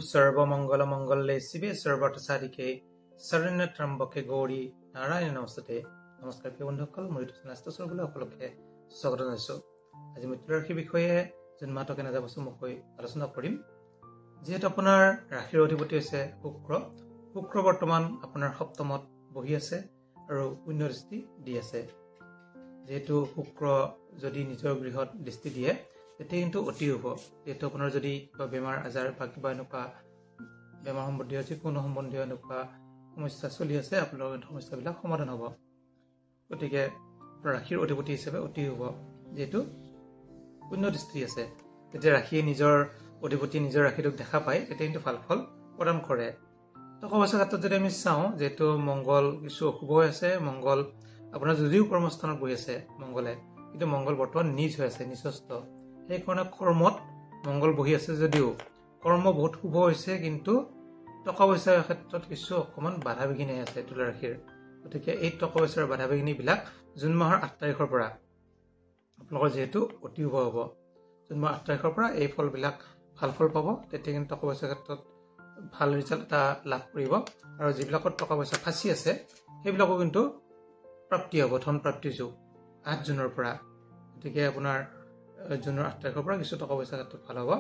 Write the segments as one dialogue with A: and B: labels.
A: सर्वमंगलमंगले शिवे सर्वर्थसाधिके शरण्य त्र्यंबके गौरी नारायण नमस्ते। नमस्कार প্ৰিয় বন্ধুসকল, মই নাস্তাচৰবলৈ সকলোকে স্বাগত জনাইছোঁ। আজি মই তুলাৰাশিৰ বিষয়ে জন্মাটো কেনে যাব চমুকৈ আলোচনা কৰিম। যেহেতু আপোনাৰ ৰাশিৰ অধিপতি হৈছে শুক্ৰ বৰ্তমান আপোনাৰ সপ্তমত বহি আছে আৰু পুণ্য দৃষ্টি দি আছে। যেহেতু শুক্ৰ যদি নিজৰ গৃহত দৃষ্টি দিয়ে তেতিয়া কিন্তু অতি শুভ। যেহেতু আপোনাৰ যদি কিবা বেমাৰ আজাৰ বা কিবা এনেকুৱা বেমাৰ সম্বন্ধীয় যিকোনো সম্বন্ধীয় এনেকুৱা সমস্যা চলি আছে, আপোনালোকৰ সমস্যাবিলাক সমাধান হ'ব। গতিকে ৰাশিৰ অধিপতি হিচাপে অতি শুভ। যেহেতু পুণ্য দৃষ্টি আছে, যেতিয়া ৰাশিয়ে নিজৰ অধিপতি নিজৰ ৰাশিটোক দেখা পায় তেতিয়া কিন্তু ভাল ফল প্ৰদান কৰে। টকা পইচাৰ ক্ষেত্ৰত যদি আমি চাওঁ, যিহেতু মংগল কিছু অশুভ হৈ আছে, মংগল আপোনাৰ যদিও কৰ্মস্থানত বহি আছে মংগলে, কিন্তু মংগল বৰ্তমান নিজ হৈ আছে, নিচস্থ। সেইকাৰণে কৰ্মত মংগল বহি আছে যদিও কৰ্ম বহুত শুভ হৈছে, কিন্তু টকা পইচাৰ ক্ষেত্ৰত কিছু অকণমান বাধা বিঘিনি আছে তুলা ৰাশিৰ। গতিকে এই টকা পইচাৰ বাধা বিঘিনিবিলাক জুন মাহৰ 8 তাৰিখৰ পৰা আপোনালোকৰ যিহেতু অতি শুভ হ'ব। জুন মাহৰ 8 তাৰিখৰ পৰা এই ফলবিলাক ভাল ফল পাব। তেতিয়া কিন্তু টকা পইচাৰ ক্ষেত্ৰত ভাল ৰিজাল্ট এটা লাভ কৰিব, আৰু যিবিলাকত টকা পইচা ফাঁচি আছে সেইবিলাকো কিন্তু প্ৰাপ্তি হ'ব, ধন প্ৰাপ্তিৰ যুগ 8 জুনৰ পৰা। গতিকে আপোনাৰ জুনৰ 8 তাৰিখৰ পৰা কিছু টকা পইচাৰ ক্ষেত্ৰত ভাল হ'ব।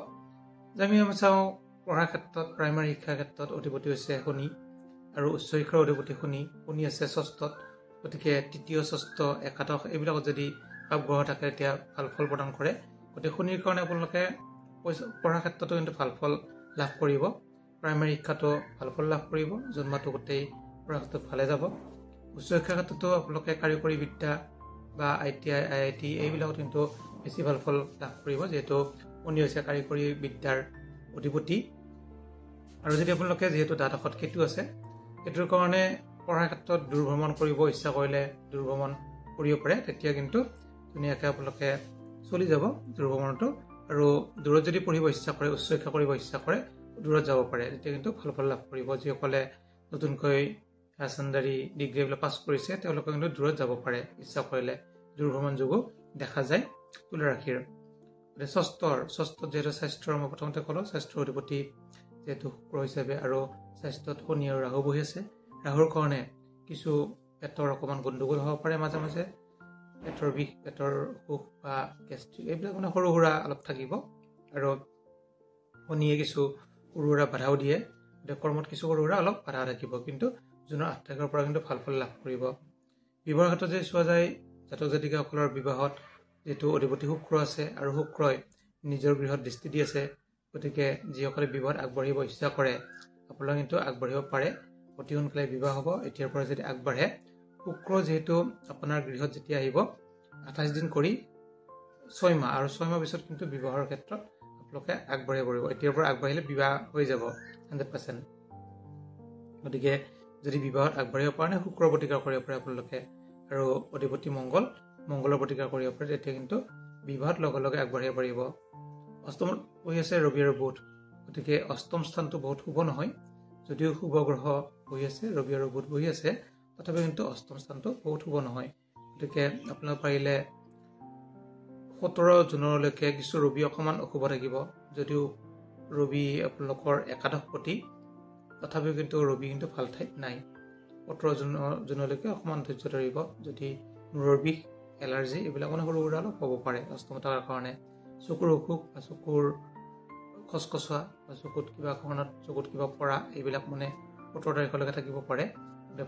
A: যে আমি চাওঁ পঢ়াৰ ক্ষেত্ৰত, প্ৰাইমাৰী শিক্ষাৰ ক্ষেত্ৰত অধিপতি হৈছে শনি, আৰু উচ্চ শিক্ষাৰ অধিপতি শনি আছে ষষ্ঠত। গতিকে তৃতীয়, ষষ্ঠ, একাদশ এইবিলাকত যদি গ্ৰহ থাকে তেতিয়া ভাল ফল প্ৰদান কৰে। গতিকে শনিৰ কাৰণে আপোনালোকে পঢ়াৰ ক্ষেত্ৰতো কিন্তু ভাল ফল লাভ কৰিব। প্ৰাইমাৰী শিক্ষাটো ভাল ফল লাভ কৰিব, জন্মাটো গোটেই পঢ়াৰ ক্ষেত্ৰত ভালে যাব। উচ্চ শিক্ষাৰ ক্ষেত্ৰতো আপোনালোকে কাৰিকৰী বিদ্যা বা ITI, IIT এইবিলাকত কিন্তু বেছি ভাল ফল লাভ কৰিব, যিহেতু শনি হৈছে কাৰিকৰী বিদ্যাৰ অধিপতি। আৰু যদি আপোনালোকে যিহেতু দ্বাদশত কেতু আছে, কেতুৰ কাৰণে পঢ়াৰ ক্ষেত্ৰত দূৰভ্ৰমণ কৰিব ইচ্ছা কৰিলে দূৰভ্ৰমণ কৰিব পাৰে, তেতিয়া কিন্তু ধুনীয়াকৈ আপোনালোকে চলি যাব দূৰভ্ৰমণটো। আৰু দূৰত যদি পঢ়িব ইচ্ছা কৰে, উচ্চ শিক্ষা কৰিব ইচ্ছা কৰে, দূৰত যাব পাৰে, তেতিয়া কিন্তু ভাল ফল লাভ কৰিব। যিসকলে নতুনকৈ হায়াৰ ছেকেণ্ডাৰী ডিগ্ৰী এইবিলাক পাছ কৰিছে তেওঁলোকে কিন্তু দূৰত যাব পাৰে ইচ্ছা কৰিলে, দূৰভ্ৰমণ যোগো দেখা যায় তুলা ৰাশিৰ। ষষ্ঠত যিহেতু স্বাস্থ্যৰ, মই প্ৰথমতে ক'লোঁ স্বাস্থ্যৰ অধিপতি যিহেতু শুক্ৰ হিচাপে, আৰু স্বাস্থ্যত শনি আৰু ৰাহু বহি আছে। ৰাহুৰ কাৰণে কিছু পেটৰ অকণমান গণ্ডগোল হ'ব পাৰে, মাজে মাজে পেটৰ বিষ, পেটৰ অসুখ বা গেষ্ট্ৰিক এইবিলাক মানে সৰু সুৰা অলপ থাকিব। আৰু শনিয়ে কিছু সৰু সুৰা বাধাও দিয়ে, গতিকে কৰ্মত কিছু সৰু সুৰা অলপ বাধা থাকিব, কিন্তু জুনৰ 8 তাৰিখৰ পৰা কিন্তু ভাল ফল লাভ কৰিব। বিবাহৰ ক্ষেত্ৰত যদি চোৱা যায়, জাতক জাতিকাসকলৰ বিবাহত যিহেতু অধিপতি শুক্ৰ আছে আৰু শুক্ৰই নিজৰ গৃহত দৃষ্টি দি আছে, গতিকে যিসকলে বিবাহত আগবাঢ়িব ইচ্ছা কৰে আপোনালোকে কিন্তু আগবাঢ়িব পাৰে। অতি সোনকালে বিবাহ হ'ব এতিয়াৰ পৰা যদি আগবাঢ়ে। শুক্ৰ যিহেতু আপোনাৰ গৃহত যেতিয়া আহিব 28 দিন কৰি 6 মাহ, আৰু 6 মাহ পিছত কিন্তু বিবাহৰ ক্ষেত্ৰত আপোনালোকে আগবাঢ়িব পাৰিব। এতিয়াৰ পৰা আগবাঢ়িলে বিবাহ হৈ যাব 100%। গতিকে যদি বিবাহত আগবাঢ়িব পৰা নাই, শুক্ৰ প্ৰতিকাৰ কৰিব পাৰে আপোনালোকে, আৰু অধিপতি মংগলৰ প্ৰতিকাৰ কৰিব পাৰে, তেতিয়া কিন্তু বিবাহত লগে লগে আগবাঢ়িব পাৰিব। অষ্টমত বহি আছে ৰবি আৰু বুধ, গতিকে অষ্টম স্থানটো বহুত শুভ নহয়। যদিও শুভ গ্ৰহ বহি আছে, ৰবি আৰু বুধ বহি আছে, তথাপিও কিন্তু অষ্টম স্থানটো বহুত শুভ নহয়। গতিকে আপোনালোকে পাৰিলে 17 জুনলৈকে কিছু ৰবি অকণমান অশুভ থাকিব। যদিও ৰবি আপোনালোকৰ একাদশপতি, তথাপিও কিন্তু ৰবি কিন্তু ভাল ঠাইত নাই। 17 জুনলৈকে অকণমান ধৈৰ্য ধৰিব। যদি মূৰৰ বিষ, এলাৰ্জি এইবিলাক মানে সৰু সুৰা অলপ হ'ব পাৰে অষ্টম থকাৰ কাৰণে। চকুৰ অসুখ বা চকুৰ খচখচোৱা বা চকুত কিবা পৰা এইবিলাক মানে 17 তাৰিখলৈকে থাকিব পাৰে।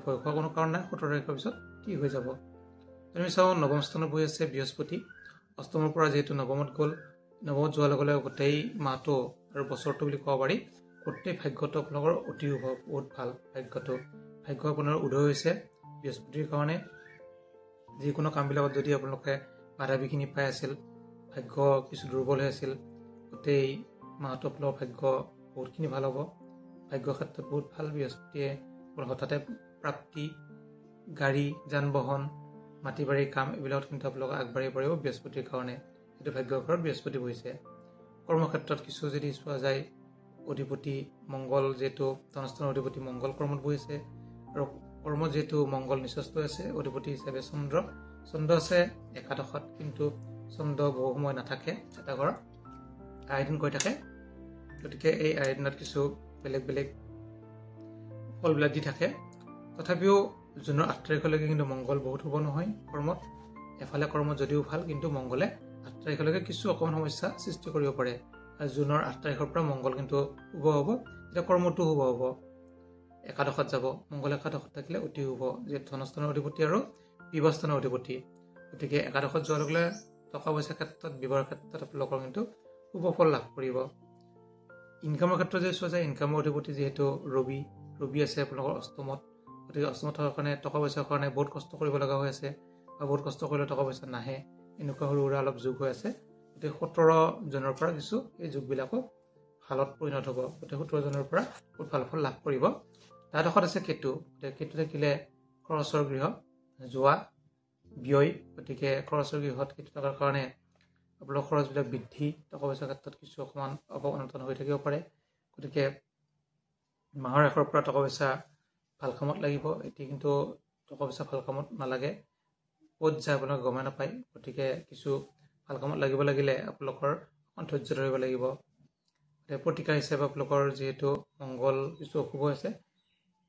A: ভয় খোৱা কোনো কাৰণ নাই, 17 তাৰিখৰ পিছত ঠিক হৈ যাব। আমি চাওঁ নৱম স্থানত বহি আছে বৃহস্পতি। অষ্টমৰ পৰা যিহেতু নৱমত গ'ল, নৱমত যোৱাৰ লগে লগে গোটেই মাহটো আৰু বছৰটো বুলি ক'ব পাৰি, গোটেই ভাগ্যটো আপোনালোকৰ অতি শুভ, বহুত ভাল ভাগ্য আপোনাৰ উদয় হৈছে বৃহস্পতিৰ কাৰণে। যিকোনো কামবিলাকত যদি আপোনালোকে বাধা বিঘিনি পাই আছিল, ভাগ্য কিছু দুৰ্বল হৈ আছিল, গোটেই মাহটো আপোনালোকৰ ভাগ্য বহুতখিনি ভাল হ'ব। ভাগ্যৰ ক্ষেত্ৰত বহুত ভাল। বৃহস্পতিয়ে হঠাতে প্ৰাপ্তি, গাড়ী, যান বাহন, মাটি বাৰীৰ কাম এইবিলাকত কিন্তু আপোনালোকে আগবাঢ়িব পাৰিব বৃহস্পতিৰ কাৰণে। এইটো ভাগ্যৰ ঘৰত বৃহস্পতি বহিছে। কৰ্মক্ষেত্ৰত কিছু যদি চোৱা যায়, অধিপতি মংগল যিহেতু ধনস্থানৰ অধিপতি মংগল কৰ্মত বহিছে, আৰু কৰ্মত যিহেতু মংগল নিচস্থ আছে, অধিপতি হিচাপে চন্দ্ৰ আছে একাদশত, কিন্তু চন্দ্ৰ বহু সময় নাথাকে এটা ঘৰত, 8 দিন কৈ থাকে। গতিকে এই দিনত কিছু বেলেগ বেলেগ ফলবিলাক দি থাকে। তথাপিও জুনৰ 8 তাৰিখলৈকে কিন্তু মংগল বহুত শুভ নহয় কৰ্মত। এফালে কৰ্মত যদিও ভাল, কিন্তু মংগলে 8 তাৰিখলৈকে কিছু অকণমান সমস্যা সৃষ্টি কৰিব পাৰে। আৰু জুনৰ 8 তাৰিখৰ পৰা মংগল কিন্তু শুভ হ'ব, তেতিয়া কৰ্মটো শুভ হ'ব। একাদশত যাব, মংগল একাদশত থাকিলে অতি শুভ, যিহেতু ধনস্থানৰ অধিপতি আৰু বিবাহস্থানৰ অধিপতি। গতিকে একাদশত যোৱাৰ লগে লগে টকা পইচাৰ ক্ষেত্ৰত, ব্যৱহাৰৰ ক্ষেত্ৰত আপোনালোকৰ কিন্তু শুভ ফল লাভ কৰিব। ইনকামৰ ক্ষেত্ৰত যদি চোৱা যায়, ইনকামৰ অধিপতি যিহেতু ৰবি আছে আপোনালোকৰ অষ্টমত। গতিকে অষ্টমত থকাৰ কাৰণে টকা পইচাৰ কাৰণে বহুত কষ্ট কৰিব লগা হৈ আছে, বা বহুত কষ্ট কৰিলে টকা পইচা নাহে, এনেকুৱা সৰু সুৰা অলপ যোগ হৈ আছে। গতিকে 17 জুনৰ পৰা কিছু এই যোগবিলাকো ভালত পৰিণত হ'ব। গতিকে 17 জুনৰ পৰা বহুত ভাল ফল লাভ কৰিব। দ্বাদশত আছে কেতু। গতিকে কেতু থাকিলে খৰচৰ গৃহ, যোৱা ব্যয়। গতিকে খৰচৰ গৃহত কেতু থকাৰ কাৰণে আপোনালোকৰ খৰচবিলাক বৃদ্ধি, টকা পইচাৰ ক্ষেত্ৰত কিছু অকণমান অনটন হৈ থাকিব পাৰে। গতিকে মাহৰ শেষৰ পৰা টকা পইচা ভাল কামত লাগিব। এতিয়া কিন্তু টকা পইচা ভাল কামত নালাগে, ক'ত যায় আপোনালোকে গমে নাপায়। গতিকে কিছু ভাল কামত লাগিব লাগিলে আপোনালোকৰ অকণ ধৈৰ্য ধৰিব লাগিব। প্ৰতিকাৰ হিচাপে আপোনালোকৰ যিহেতু মংগল কিছু অশুভ আছে,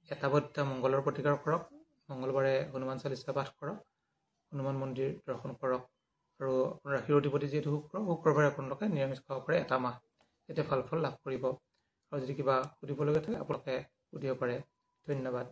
A: এটা মংগলৰ প্ৰতিকাৰ কৰক। মংগলবাৰে হনুমান চালিচা পাঠ কৰক, হনুমান মন্দিৰ দৰ্শন কৰক। আৰু আপোনাৰ ৰাশিৰ অধিপতি যিহেতু শুক্ৰবাৰে আপোনালোকে নিৰামিষ খাব পাৰে এটা মাহ, তেতিয়া ভাল ফল লাভ কৰিব। আৰু যদি কিবা সুধিবলগীয়া থাকে আপোনালোকে সুধিব পাৰে। ধন্যবাদ।